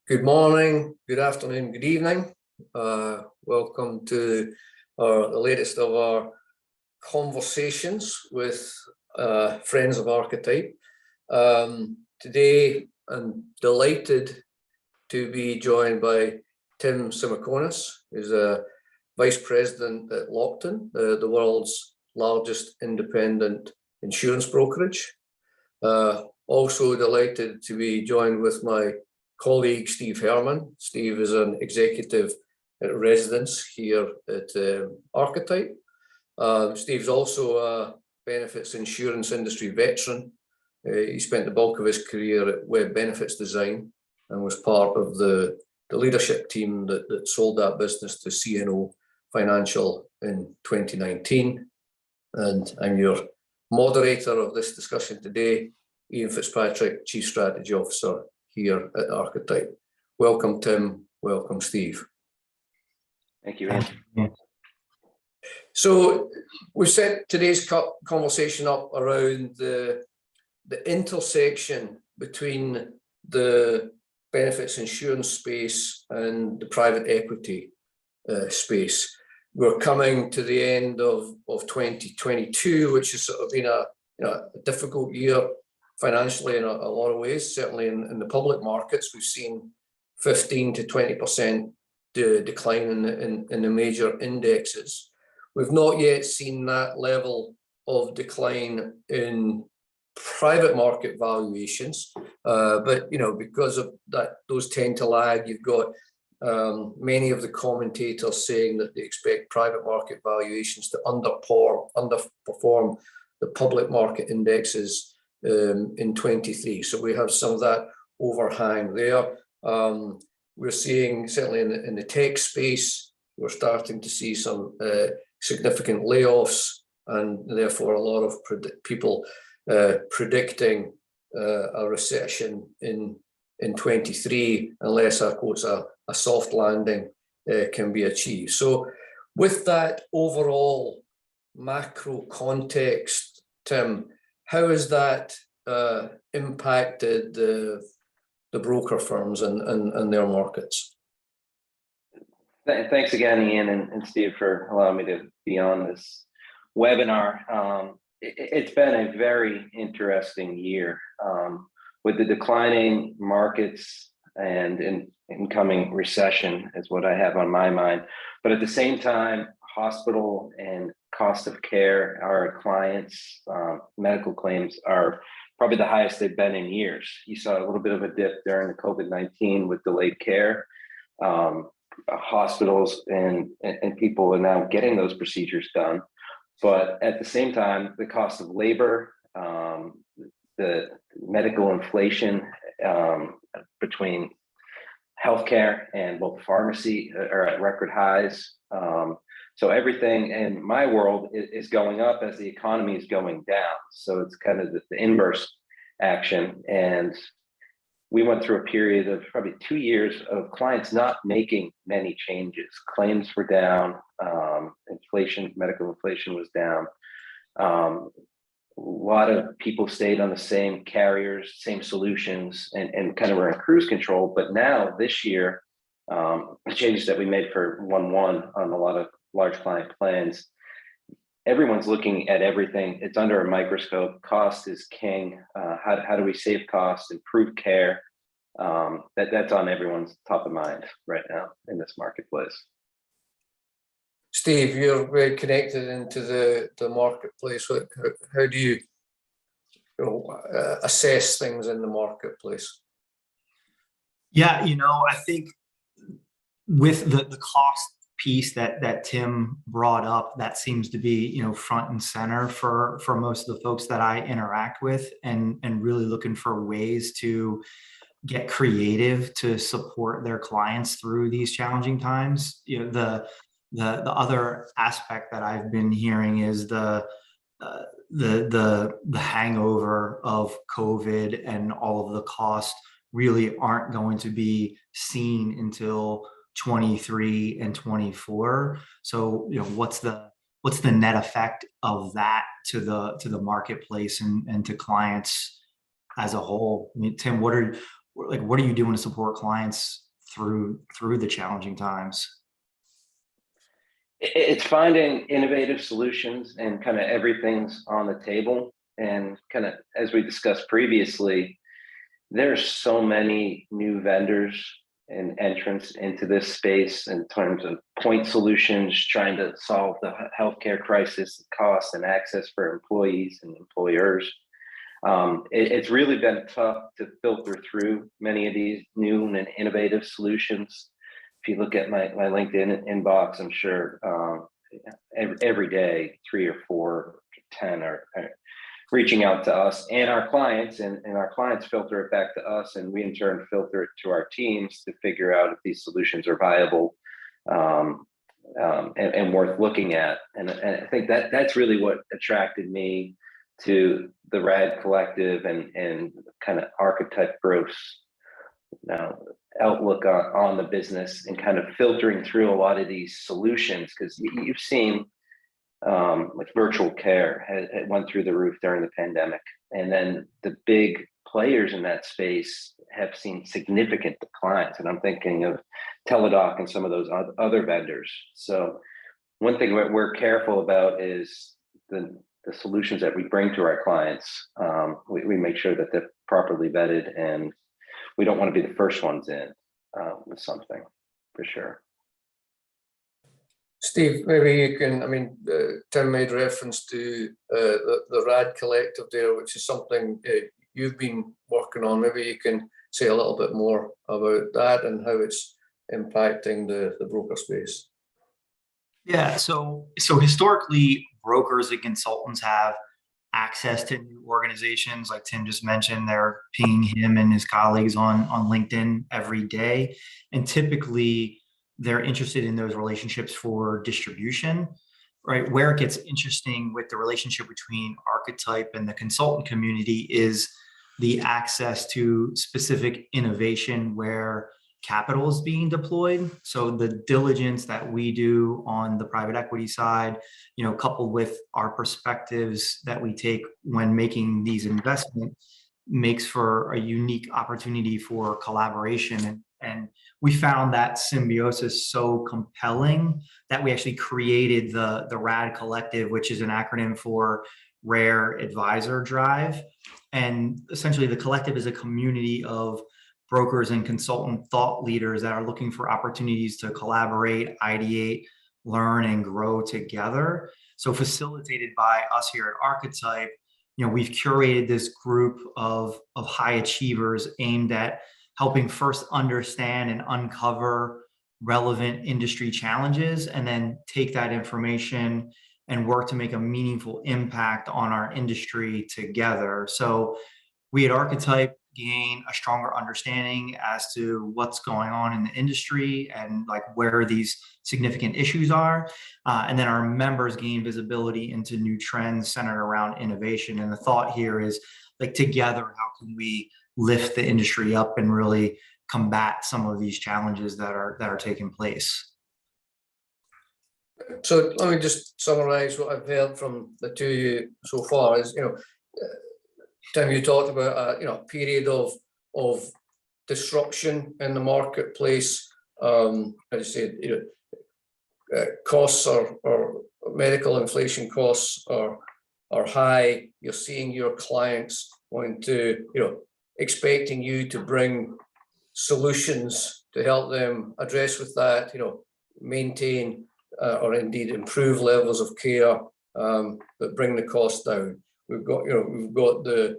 Good morning, good afternoon, good evening. Welcome to the latest of our conversations with friends of Archetype. Today, I'm delighted to be joined by Tim Simokonis, who's a Vice President at Lockton, the world's largest independent insurance brokerage. Also delighted to be joined with my colleague, Steve Herman. Steve is an executive at residence here at Archetype. Steve's also a benefits insurance industry veteran. He spent the bulk of his career at Web Benefits Design and was part of the leadership team that sold that business to CNO Financial in 2019. And I'm your moderator of this discussion today, Iain Fitzpatrick, Chief Strategy Officer here at Archetype. Welcome, Tim. Welcome, Steve. Thank you, Iain. So we've set today's conversation up around the intersection between the benefits insurance space and the private equity space. We're coming to the end of 2022, which has sort of been a difficult year financially in a lot of ways. Certainly in the public markets, we've seen 15 to 20% decline in the major indexes. We've not yet seen that level of decline in private market valuations, but because of that, those tend to lag. You've got many of the commentators saying that they expect private market valuations to underperform the public market indexes in 23. So we have some of that overhang there. We're seeing, certainly in the tech space, we're starting to see some significant layoffs, and therefore a lot of people predicting a recession in 23, unless a soft landing can be achieved. So with that overall macro context, Tim, how has that impacted the broker firms and their markets? Thanks again, Iain and Steve, for allowing me to be on this webinar. It's been a very interesting year with the declining markets and incoming recession is what I have on my mind. But at the same time, hospital and cost of care, our clients' medical claims are probably the highest they've been in years. You saw a little bit of a dip during the COVID-19 with delayed care. Hospitals and people are now getting those procedures done. But at the same time, the cost of labor, the medical inflation between healthcare and both pharmacy are at record highs. So everything in my world is going up as the economy is going down. So it's kind of the inverse action. And we went through a period of probably 2 years of clients not making many changes. Claims were down, inflation, medical inflation was down. A lot of people stayed on the same carriers, same solutions, and kind of were in cruise control. But now this year, the changes that we made for 1/1 on a lot of large client plans, everyone's looking at everything. It's under a microscope. Cost is king. How do we save costs, improve care? That's on everyone's top of mind right now in this marketplace. Steve, you're very connected into the marketplace. How do you assess things in the marketplace? Yeah, I think with the cost piece that Tim brought up, that seems to be front and center for most of the folks that I interact with, and really looking for ways to get creative to support their clients through these challenging times. The other aspect that I've been hearing is the hangover of COVID, and all of the costs really aren't going to be seen until 23 and 24. So what's the net effect of that to the marketplace and to clients as a whole? I mean, Tim, like, what are you doing to support clients through the challenging times? It's finding innovative solutions, and kind of everything's on the table. And kind of, as we discussed previously, there's so many new vendors and entrants into this space in terms of point solutions, trying to solve the healthcare crisis, cost and access for employees and employers. It's really been tough to filter through many of these new and innovative solutions. If you look at my LinkedIn inbox, I'm sure every day 3 or 4 or 10 are reaching out to us and our clients, and our clients filter it back to us, and we in turn filter it to our teams to figure out if these solutions are viable and worth looking at. And I think that's really what attracted me to the RAD Collective and kind of Archetype Gross outlook on the business, and kind of filtering through a lot of these solutions, because you've seen like virtual care had went through the roof during the pandemic, and then the big players in that space have seen significant declines, and I'm thinking of Teladoc and some of those other vendors. So one thing we're careful about is the solutions that we bring to our clients. We make sure that they're properly vetted, and we don't want to be the first ones in with something, for sure. Steve, maybe you can, I mean, Tim made reference to the RAD Collective there, which is something you've been working on. Maybe you can say a little bit more about that and how it's impacting the broker space. Yeah, so historically, brokers and consultants have access to new organizations. Like Tim just mentioned, they're pinging him and his colleagues on LinkedIn every day. And typically, they're interested in those relationships for distribution, right? Where it gets interesting with the relationship between Archetype and the consultant community is the access to specific innovation where capital is being deployed. So the diligence that we do on the private equity side, coupled with our perspectives that we take when making these investments, makes for a unique opportunity for collaboration. And we found that symbiosis so compelling that we actually created the RAD Collective, which is an acronym for Rare Advisor Drive. And essentially the collective is a community of brokers and consultant thought leaders that are looking for opportunities to collaborate, ideate, learn, and grow together. So facilitated by us here at Archetype, we've curated this group of high achievers aimed at helping first understand and uncover relevant industry challenges, and then take that information and work to make a meaningful impact on our industry together. So we at Archetype gain a stronger understanding as to what's going on in the industry and like where these significant issues are. And then our members gain visibility into new trends centered around innovation. And the thought here is, like, together, how can we lift the industry up and really combat some of these challenges that are taking place? So let me just summarize what I've heard from the two of you so far. Is, Tim, you talked about a period of disruption in the marketplace. As you said, costs or medical inflation costs are high. You're seeing your clients wanting to, expecting you to bring solutions to help them address with that, maintain or indeed improve levels of care, but bring the cost down. We've got the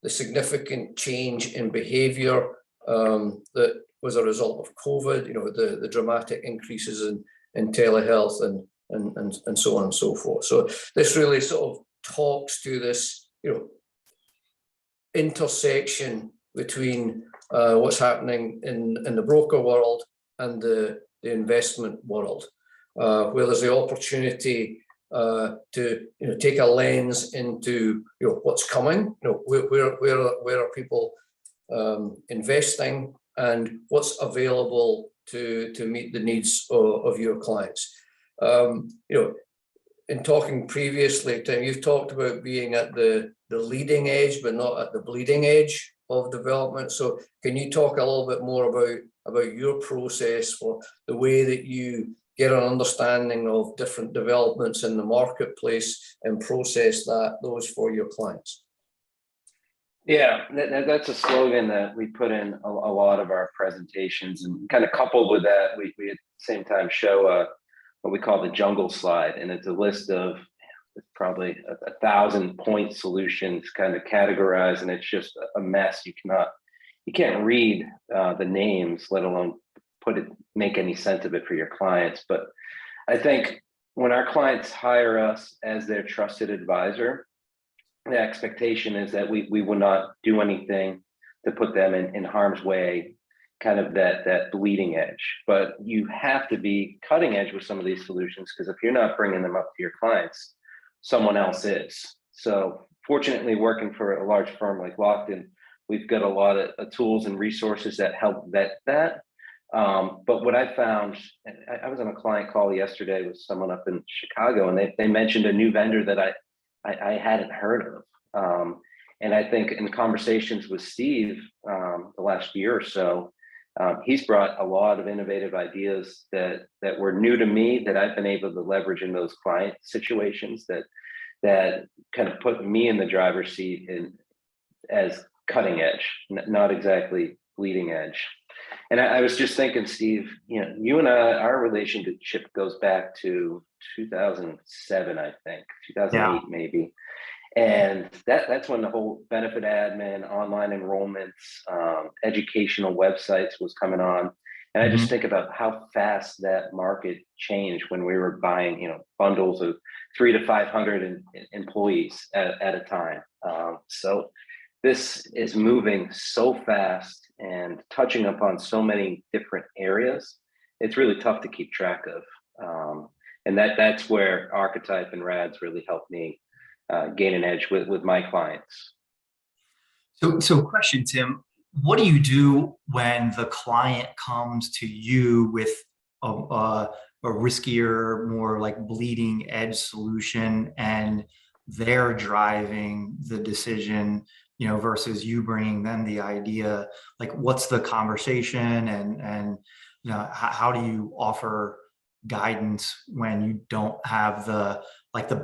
significant change in behavior that was a result of COVID, the dramatic increases in telehealth and so on and so forth. So this really sort of talks to this, intersection between what's happening in the broker world and the investment world, where there's the opportunity to take a lens into what's coming, where are people investing, and what's available to meet the needs of your clients. In talking previously, Tim, you've talked about being at the leading edge, but not at the bleeding edge of development. So can you talk a little bit more about your process for the way that you get an understanding of different developments in the marketplace and process those for your clients? Yeah, that's a slogan that we put in a lot of our presentations, and kind of coupled with that, we at the same time show what we call the jungle slide, and it's a list of probably 1,000 point solutions kind of categorized, and it's just a mess. You can't read the names, let alone make any sense of it for your clients. But I think when our clients hire us as their trusted advisor, the expectation is that we will not do anything to put them in harm's way, kind of that bleeding edge. But you have to be cutting edge with some of these solutions, because if you're not bringing them up to your clients, someone else is. So fortunately, working for a large firm like Lockton, we've got a lot of tools and resources that help vet that. But what I found, I was on a client call yesterday with someone up in Chicago, and they mentioned a new vendor that I hadn't heard of. And I think in conversations with Steve the last year or so, he's brought a lot of innovative ideas that were new to me, that I've been able to leverage in those client situations that kind of put me in the driver's seat as cutting edge, not exactly bleeding edge. And I was just thinking, Steve, you and I, our relationship goes back to 2007, I think, 2008 maybe. And that's when the whole benefit admin, online enrollments, educational websites was coming on. And I just think about how fast that market changed when we were buying, bundles of 300 to 500 employees at a time. So this is moving so fast and touching upon so many different areas. It's really tough to keep track of. And that's where Archetype and RADS really helped me gain an edge with my clients. So question, Tim, what do you do when the client comes to you with a riskier, more like bleeding edge solution, and they're driving the decision, versus you bringing them the idea? Like, what's the conversation, and how do you offer guidance when you don't have the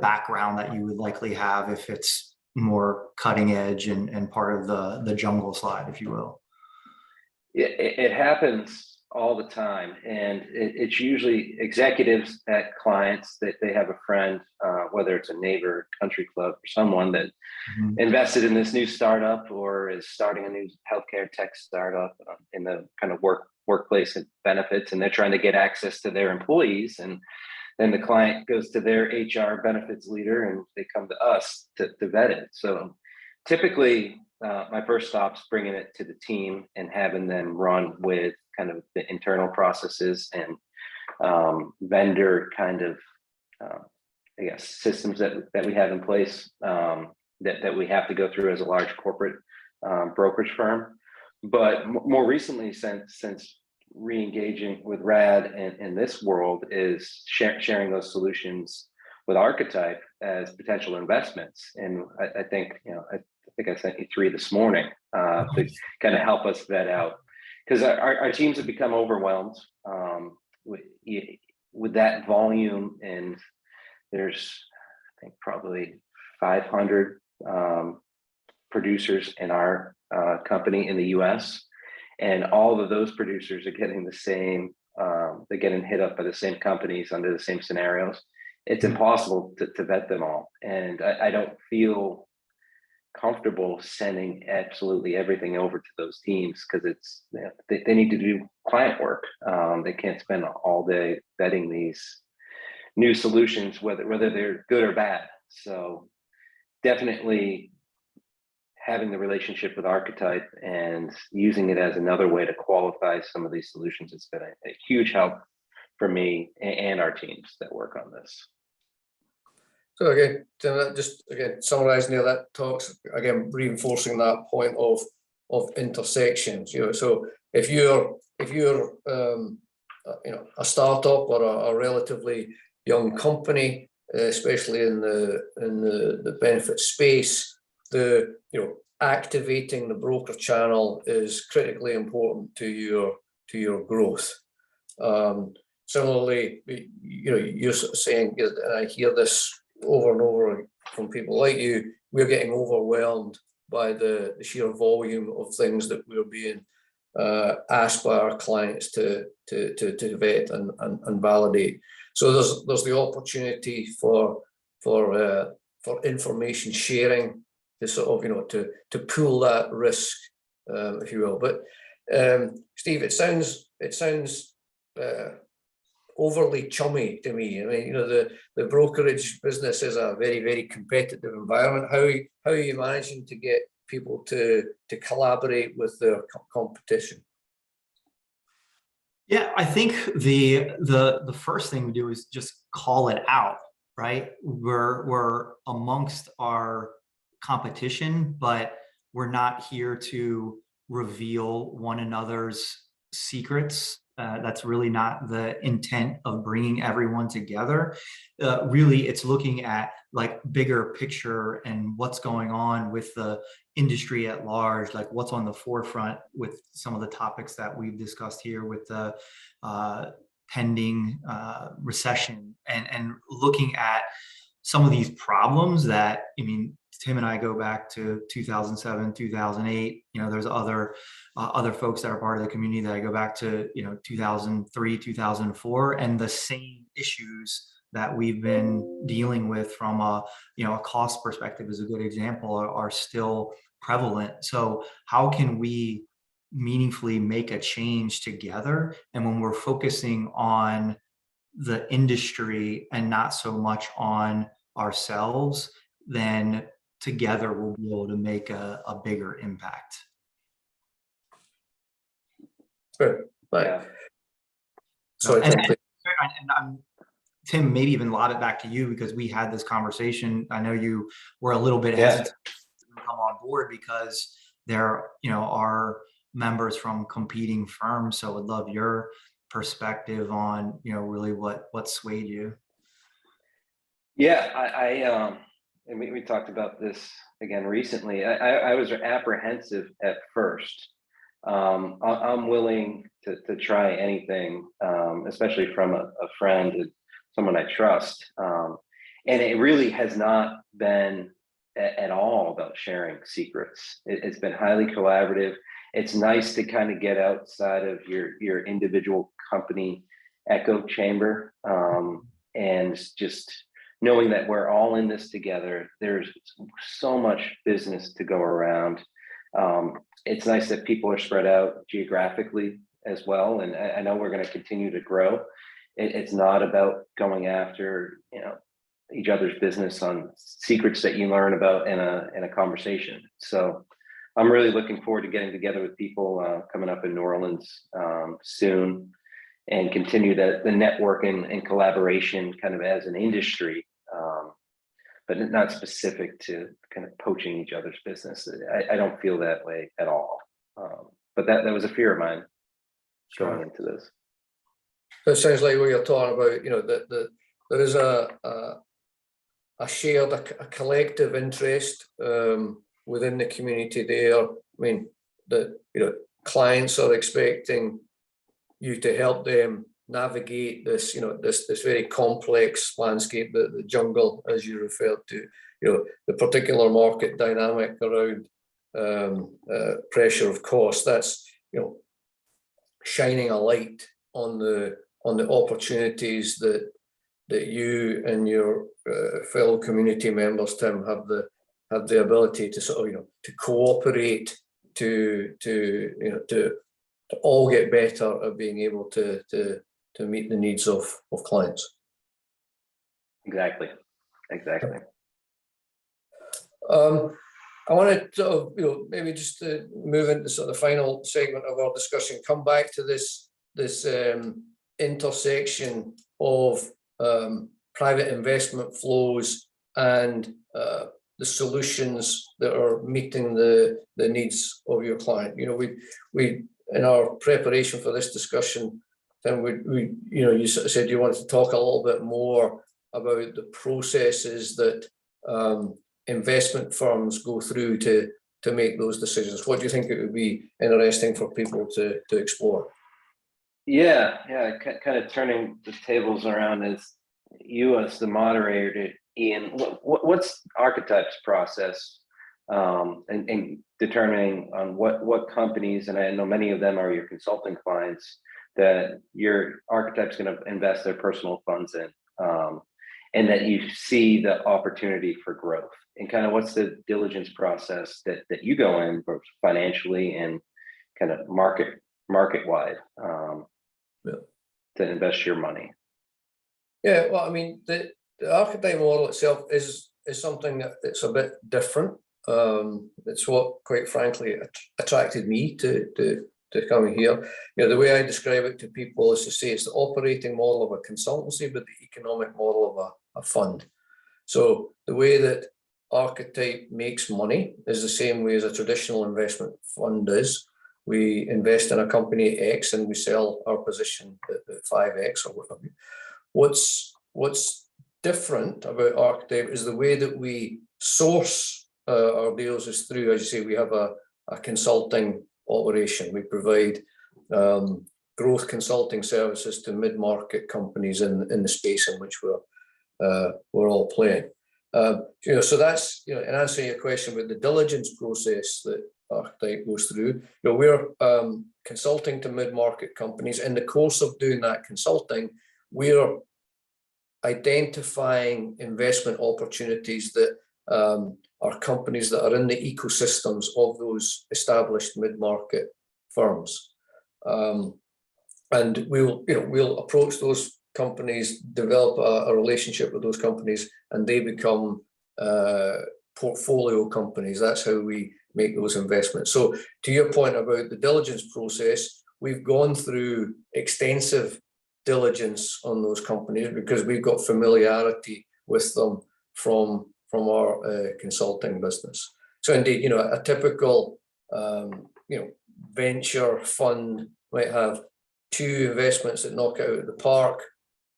background that you would likely have if it's more cutting edge and part of the jungle slide, if you will? It happens all the time, and it's usually executives at clients that they have a friend, whether it's a neighbor, country club, or someone that invested in this new startup or is starting a new healthcare tech startup in the kind of workplace benefits, and they're trying to get access to their employees. And then the client goes to their HR benefits leader, and they come to us to vet it. So typically, my first stop's bringing it to the team and having them run with kind of the internal processes and vendor kind of, systems that we have in place that we have to go through as a large corporate brokerage firm. But more recently, since re-engaging with RAD in this world, is sharing those solutions with Archetype as potential investments. And I think, I sent you 3 this morning to kind of help us vet out, because our teams have become overwhelmed with that volume. And there's, I think, probably 500 producers in our company in the US, and all of those producers are getting the same, they're getting hit up by the same companies under the same scenarios. It's impossible to vet them all. And I don't feel comfortable sending absolutely everything over to those teams, because it's they need to do client work. They can't spend all day vetting these new solutions, whether they're good or bad. So definitely having the relationship with Archetype and using it as another way to qualify some of these solutions has been a huge help for me and our teams that work on this. So again, just summarizing there, that talks again, reinforcing that point of intersections. So if you're a startup or a relatively young company, especially in the benefit space, activating the broker channel is critically important to your growth. Similarly, you're sort of saying, and I hear this over and over from people like you, we're getting overwhelmed by the sheer volume of things that we're being asked by our clients to vet and validate. So there's the opportunity for information sharing to sort of to pool that risk, if you will. But Steve, it sounds overly chummy to me. I mean, the brokerage business is a very, very competitive environment. How are you managing to get people to collaborate with their competition? Yeah, I think the first thing we do is just call it out, right? We're amongst our competition, but we're not here to reveal one another's secrets. That's really not the intent of bringing everyone together. Really, it's looking at like bigger picture and what's going on with the industry at large, like what's on the forefront with some of the topics that we've discussed here with the pending recession, and looking at some of these problems that, I mean, Tim and I go back to 2007, 2008. There's other folks that are part of the community that I go back to, 2003, 2004, and the same issues that we've been dealing with from a cost perspective is a good example, are still prevalent. So how can we meaningfully make a change together? And when we're focusing on the industry and not so much on ourselves, then together we'll be able to make a bigger impact. Sure. Right. Yeah. Sorry, Tim, maybe even lob it back to you, because we had this conversation. I know you were a little bit hesitant to come on board because there are members from competing firms. So would love your perspective on really what swayed you. Yeah, and we talked about this again recently. I was apprehensive at first. I'm willing to try anything, especially from a friend, someone I trust. And it really has not been at all about sharing secrets. It's been highly collaborative. It's nice to kind of get outside of your individual company echo chamber, and just knowing that we're all in this together. There's so much business to go around. It's nice that people are spread out geographically as well. And I know we're going to continue to grow. It's not about going after, each other's business on secrets that you learn about in a conversation. So I'm really looking forward to getting together with people coming up in New Orleans soon, and continue the network and collaboration kind of as an industry, but not specific to kind of poaching each other's business. I don't feel that way at all. But that was a fear of mine going into this. It sounds like what you're talking about, that there is a shared, a collective interest within the community there. I mean, that clients are expecting you to help them navigate this, this very complex landscape, the jungle, as you referred to, the particular market dynamic around pressure of cost. That's shining a light on the opportunities that you and your fellow community members, Tim, have the ability to sort of to cooperate to all get better at being able to meet the needs of clients. Exactly. I wanted to maybe just to move into sort of the final segment of our discussion, come back to this intersection of private investment flows and the solutions that are meeting the needs of your client. We in our preparation for this discussion, then you sort of said you wanted to talk a little bit more about the processes that investment firms go through to make those decisions? What do you think it would be interesting for people to explore? Yeah, kind of turning the tables around as you as the moderator, Iain, what's Archetype's process and determining on what companies, and I know many of them are your consulting clients, that your Archetype's going to invest their personal funds in, and that you see the opportunity for growth, and kind of what's the diligence process that you go in both financially and kind of market wide to invest your money? Yeah, well, I mean, the Archetype model itself is something that's a bit different. It's what, quite frankly, attracted me to coming here. You know, the way I describe it to people is to say it's the operating model of a consultancy, but the economic model of a fund. So the way that Archetype makes money is the same way as a traditional investment fund is. We invest in a company X and we sell our position at 5X or whatever. What's different about Archetype is the way that we source our deals is through, as you say, we have a consulting operation. We provide growth consulting services to mid-market companies in the space in which we're all playing. You know, so that's, you know, in answering your question about the diligence process that Archetype goes through, you know, we're consulting to mid-market companies. In the course of doing that consulting, we're identifying investment opportunities that are companies that are in the ecosystems of those established mid-market firms, and we'll approach those companies, develop a relationship with those companies, and they become portfolio companies. That's how we make those investments. So to your point about the diligence process, we've gone through extensive diligence on those companies because we've got familiarity with them from our consulting business. So indeed, you know, a typical venture fund might have 2 investments that knock it out of the park,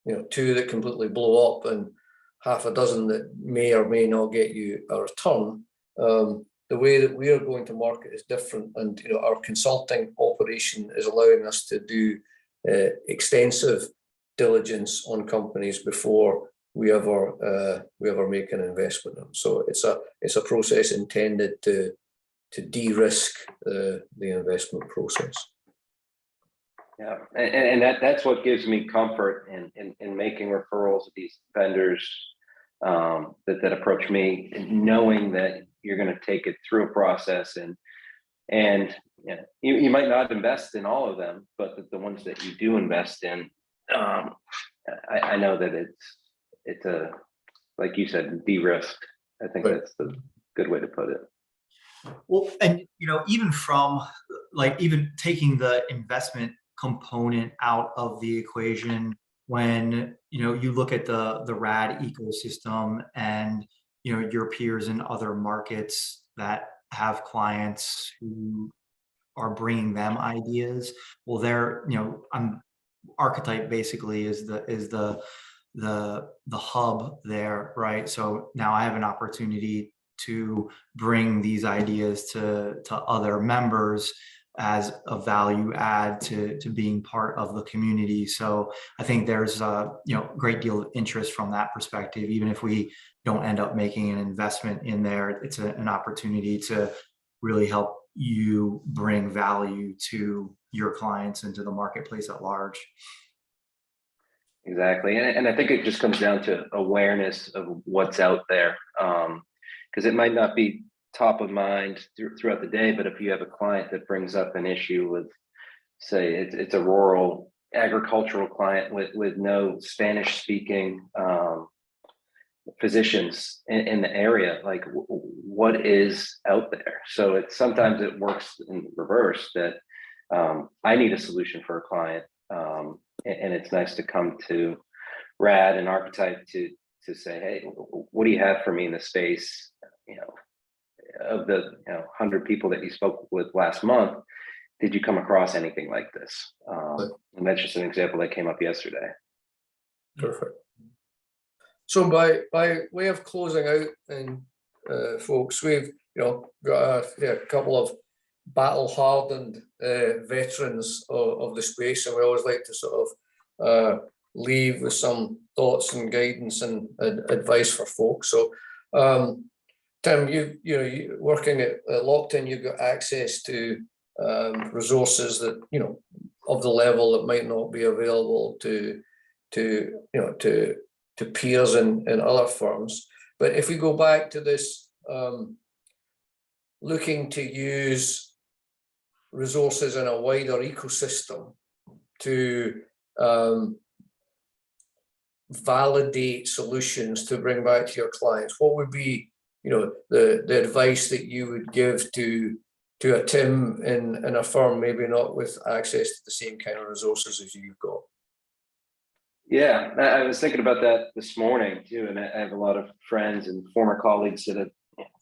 you know, 2 that completely blow up, and half a dozen that may or may not get you a return. The way that we are going to market is different, and you know, our consulting operation is allowing us to do extensive diligence on companies before we ever make an investment in them. So it's a process intended to de-risk the investment process. Yeah, and that's what gives me comfort in making referrals to these vendors that approach me, and knowing that you're going to take it through a process, and yeah, you might not invest in all of them, but the ones that you do invest in, I know that it's a, like you said, de-risked. I think that's the good way to put it. Well, and you know, even from like even taking the investment component out of the equation, when you know you look at the RAD ecosystem and you know your peers in other markets that have clients who are bringing them ideas, well, they're, you know, Archetype basically is the hub there, right? So now I have an opportunity to bring these ideas to other members as a value add to being part of the community. So I think there's a great deal of interest from that perspective. Even if we don't end up making an investment in there, it's an opportunity to really help you bring value to your clients and to the marketplace at large. Exactly, and I think it just comes down to awareness of what's out there, because it might not be top of mind throughout the day, but if you have a client that brings up an issue with, say, it's a rural agricultural client with no Spanish speaking physicians in the area, like what is out there? So sometimes it works in reverse, that I need a solution for a client, and it's nice to come to RAD and Archetype to say, hey, what do you have for me in the space? You know, of the 100 people that you spoke with last month, did you come across anything like this? And that's just an example that came up yesterday. Perfect. So by way of closing out, and folks, we've got a couple of battle-hardened veterans of the space, and we always like to sort of leave with some thoughts and guidance and advice for folks. So, Tim, you working at Lockton, you've got access to resources that of the level that might not be available to peers in other firms. But if we go back to this, looking to use resources in a wider ecosystem to validate solutions to bring back to your clients, what would be the advice that you would give to a Tim in a firm, maybe not with access to the same kind of resources as you've got? Yeah, I was thinking about that this morning too, and I have a lot of friends and former colleagues that have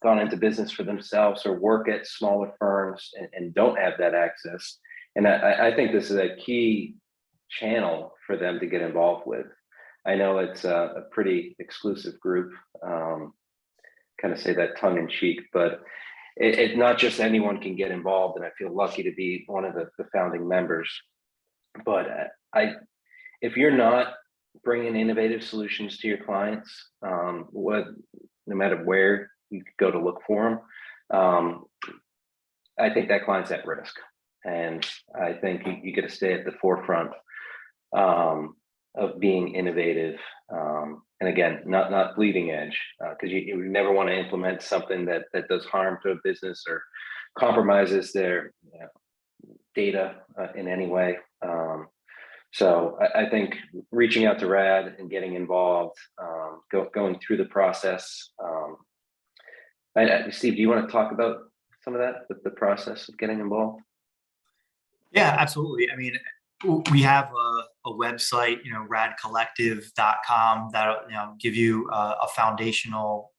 gone into business for themselves or work at smaller firms and don't have that access. And I think this is a key channel for them to get involved with. I know it's a pretty exclusive group, kind of say that tongue in cheek, but it not just anyone can get involved, and I feel lucky to be one of the founding members. But if you're not bringing innovative solutions to your clients, no matter where you go to look for them, I think that client's at risk. And I think you got to stay at the forefront of being innovative. And again, not bleeding edge, because you never want to implement something that does harm to a business or compromises their data in any way. So I think reaching out to RAD and getting involved, going through the process. Steve, do you want to talk about some of that, the process of getting involved? Yeah, absolutely. I mean, we have a website, radcollective.com, that'll give you a foundational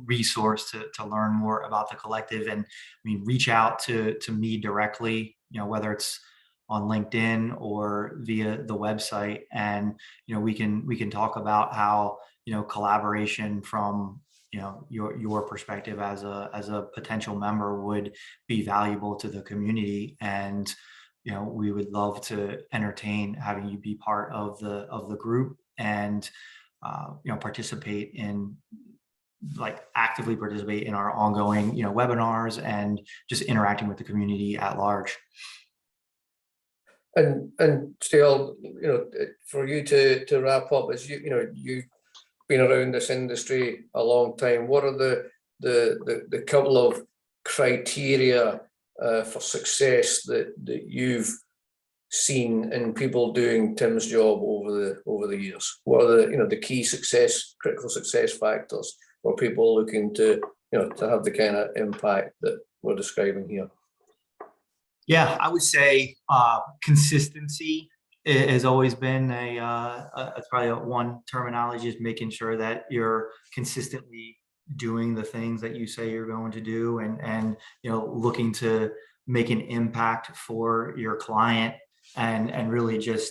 resource to learn more about the collective. And I mean, reach out to me directly, whether it's on LinkedIn or via the website, and we can talk about how collaboration from your perspective as a potential member would be valuable to the community. And we would love to entertain having you be part of the group and participate in, actively participate in our ongoing webinars and just interacting with the community at large. And still, for you to wrap up, as you've been around this industry a long time, what are the couple of criteria for success that you've seen in people doing Tim's job over the years? What are the key critical success factors for people looking to have the kind of impact that we're describing here? Yeah, I would say consistency has always been it's probably one terminology, is making sure that you're consistently doing the things that you say you're going to do, and looking to make an impact for your client, and really just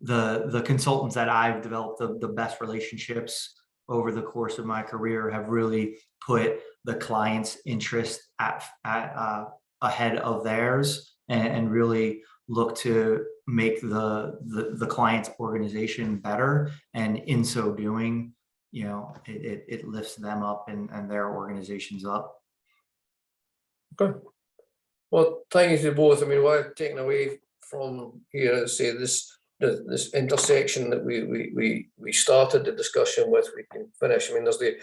the consultants that I've developed the best relationships over the course of my career have really put the client's interest ahead of theirs, and really look to make the client's organization better, and in so doing it lifts them up and their organizations up. Okay. Well, thank you to both. I mean, what I've taken away from here is say this intersection that we started the discussion with, we can finish. I mean, there's the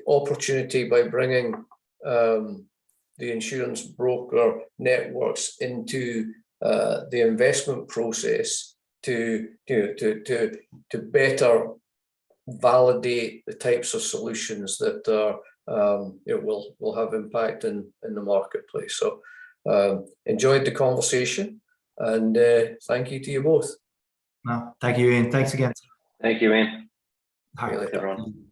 opportunity by bringing the insurance broker networks into the investment process to better validate the types of solutions that will have impact in the marketplace. So enjoyed the conversation, and thank you to you both. No, thank you, Iain. Thanks again. Thank you, Iain. All right, everyone.